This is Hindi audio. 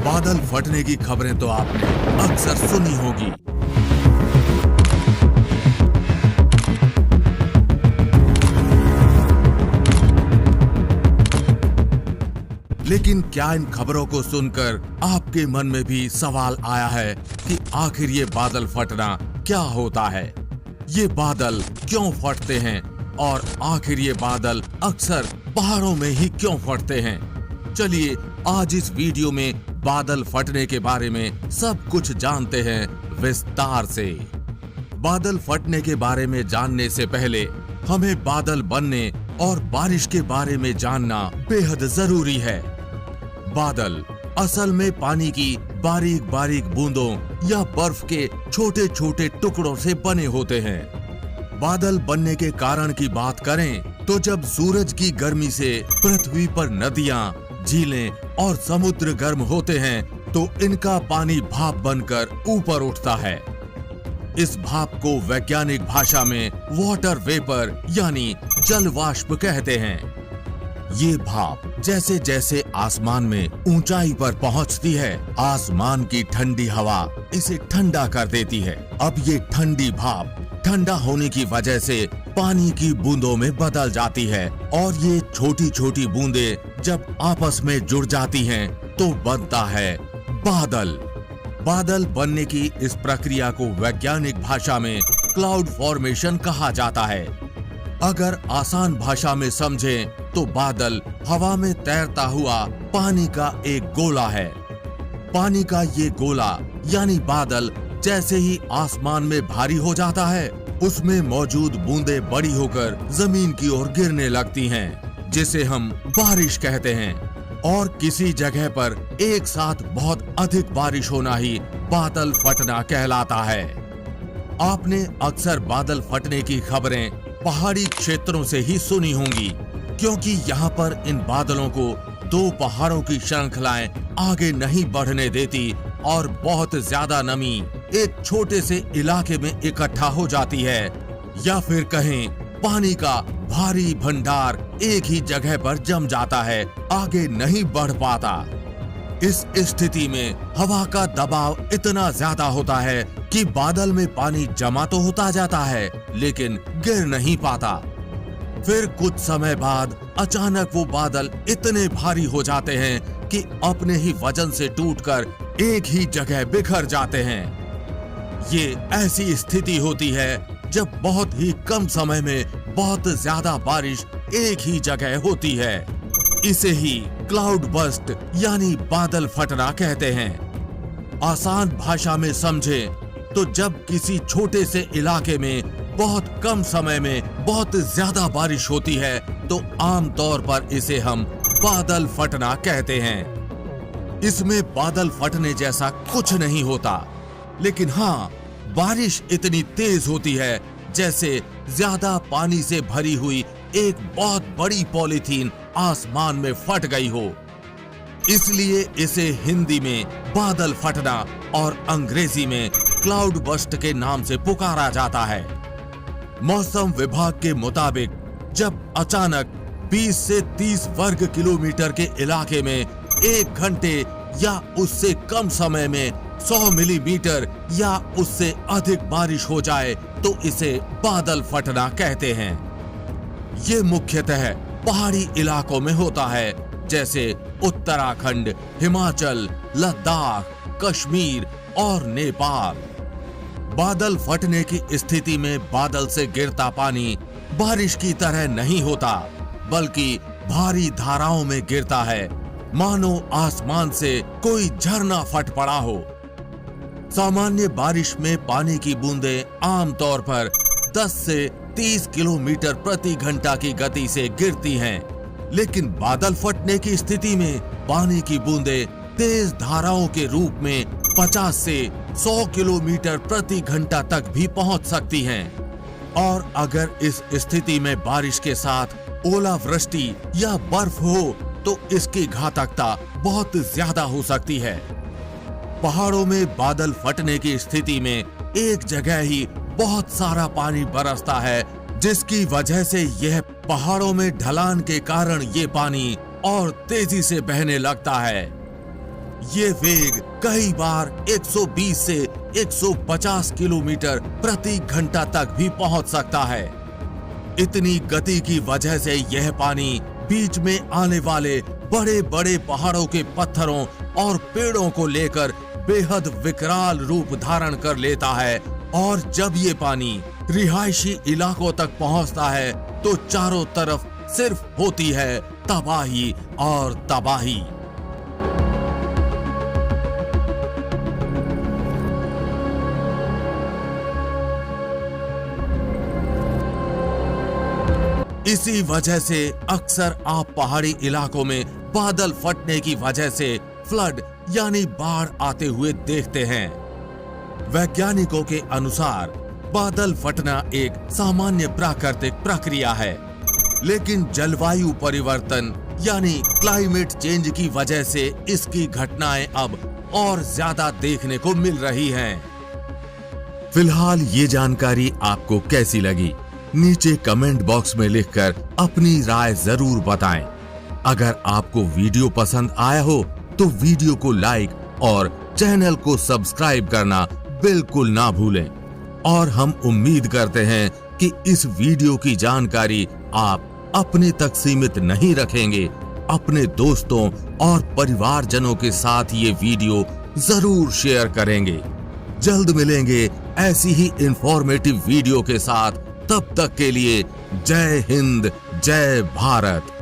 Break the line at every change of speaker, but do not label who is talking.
बादल फटने की खबरें तो आपने अक्सर सुनी होगी, लेकिन क्या इन खबरों को सुनकर आपके मन में भी सवाल आया है कि आखिर ये बादल फटना क्या होता है? ये बादल क्यों फटते हैं और आखिर ये बादल अक्सर पहाड़ों में ही क्यों फटते हैं? चलिए आज इस वीडियो में बादल फटने के बारे में सब कुछ जानते हैं विस्तार से। बादल फटने के बारे में जानने से पहले हमें बादल बनने और बारिश के बारे में जानना बेहद जरूरी है। बादल असल में पानी की बारीक बारीक बूंदों या बर्फ के छोटे छोटे टुकड़ों से बने होते हैं। बादल बनने के कारण की बात करें तो जब सूरज की गर्मी से पृथ्वी पर नदियां, झीलें और समुद्र गर्म होते हैं तो इनका पानी भाप बनकर ऊपर उठता है। इस भाप को वैज्ञानिक भाषा में वाटर वेपर यानी जल वाष्प कहते हैं। ये भाप जैसे जैसे आसमान में ऊंचाई पर पहुंचती है, आसमान की ठंडी हवा इसे ठंडा कर देती है। अब ये ठंडी भाप ठंडा होने की वजह से पानी की बूंदों में बदल जाती है और ये छोटी छोटी बूंदें जब आपस में जुड़ जाती हैं तो बनता है बादल। बादल बनने की इस प्रक्रिया को वैज्ञानिक भाषा में क्लाउड फॉर्मेशन कहा जाता है। अगर आसान भाषा में समझें तो बादल हवा में तैरता हुआ पानी का एक गोला है। पानी का ये गोला यानी बादल जैसे ही आसमान में भारी हो जाता है, उसमें मौजूद बूंदें बड़ी होकर जमीन की ओर गिरने लगती हैं, जिसे हम बारिश कहते हैं। और किसी जगह पर एक साथ बहुत अधिक बारिश होना ही बादल फटना कहलाता है। आपने अक्सर बादल फटने की खबरें पहाड़ी क्षेत्रों से ही सुनी होंगी, क्योंकि यहाँ पर इन बादलों को दो पहाड़ों की श्रृंखलाएं आगे नहीं बढ़ने देती और बहुत ज्यादा नमी एक छोटे से इलाके में इकट्ठा हो जाती है, या फिर कहें पानी का भारी भंडार एक ही जगह पर जम जाता है, आगे नहीं बढ़ पाता। इस स्थिति में हवा का दबाव इतना ज्यादा होता है कि बादल में पानी जमा तो होता जाता है लेकिन गिर नहीं पाता। फिर कुछ समय बाद अचानक वो बादल इतने भारी हो जाते हैं कि अपने ही वजन से टूटकर एक ही जगह बिखर जाते हैं। ये ऐसी स्थिति होती है जब बहुत ही कम समय में बहुत ज्यादा बारिश एक ही जगह होती है। इसे ही क्लाउड बर्स्ट यानी बादल फटना कहते हैं। आसान भाषा में समझें तो जब किसी छोटे से इलाके में बहुत कम समय में बहुत ज्यादा बारिश होती है तो आमतौर पर इसे हम बादल फटना कहते हैं। इसमें बादल फटने जैसा कुछ नहीं होता, लेकिन हाँ, बारिश इतनी तेज होती है जैसे ज्यादा पानी से भरी हुई एक बहुत बड़ी पॉलीथीन आसमान में फट गई हो। इसलिए इसे हिंदी में बादल फटना और अंग्रेजी में क्लाउड बर्स्ट के नाम से पुकारा जाता है। मौसम विभाग के मुताबिक जब अचानक 20 से 30 वर्ग किलोमीटर के इलाके में एक घंटे या उससे कम समय में 100 मिलीमीटर या उससे अधिक बारिश हो जाए तो इसे बादल फटना कहते हैं। ये मुख्यतः पहाड़ी इलाकों में होता है, जैसे उत्तराखंड, हिमाचल, लद्दाख, कश्मीर और नेपाल। बादल फटने की स्थिति में बादल से गिरता पानी बारिश की तरह नहीं होता, बल्कि भारी धाराओं में गिरता है, मानो आसमान से कोई झरना फट पड़ा हो। सामान्य बारिश में पानी की बूंदें आमतौर पर 10 से 30 किलोमीटर प्रति घंटा की गति से गिरती हैं, लेकिन बादल फटने की स्थिति में पानी की बूंदें तेज धाराओं के रूप में 50 से 100 किलोमीटर प्रति घंटा तक भी पहुंच सकती हैं। और अगर इस स्थिति में बारिश के साथ ओलावृष्टि या बर्फ हो तो इसकी घातकता बहुत ज्यादा हो सकती है। पहाड़ों में बादल फटने की स्थिति में एक जगह ही बहुत सारा पानी बरसता है, जिसकी वजह से यह पहाड़ों में ढलान के कारण ये पानी और तेजी से बहने लगता है। ये वेग कई बार 120 से 150 किलोमीटर प्रति घंटा तक भी पहुंच सकता है। इतनी गति की वजह से यह पानी बीच में आने वाले बड़े बड़े पहाड़ों के पत्थरों और पेड़ों को लेकर बेहद विकराल रूप धारण कर लेता है, और जब ये पानी रिहायशी इलाकों तक पहुंचता है तो चारों तरफ सिर्फ होती है तबाही और तबाही। इसी वजह से अक्सर आप पहाड़ी इलाकों में बादल फटने की वजह से फ्लड यानी बाढ़ आते हुए देखते हैं। वैज्ञानिकों के अनुसार बादल फटना एक सामान्य प्राकृतिक प्रक्रिया है, लेकिन जलवायु परिवर्तन यानी क्लाइमेट चेंज की वजह से इसकी घटनाएं अब और ज्यादा देखने को मिल रही हैं। फिलहाल ये जानकारी आपको कैसी लगी? नीचे कमेंट बॉक्स में लिखकर अपनी राय जरूर बताएं। अगर आपको वीडियो पसंद आया हो तो वीडियो को लाइक और चैनल को सब्सक्राइब करना बिल्कुल ना भूलें। और हम उम्मीद करते हैं कि इस वीडियो की जानकारी आप अपने तक सीमित नहीं रखेंगे, अपने दोस्तों और परिवारजनों के साथ ये वीडियो जरूर शेयर करेंगे। जल्द मिलेंगे ऐसी ही इंफॉर्मेटिव वीडियो के साथ। तब तक के लिए जय हिंद, जय भारत।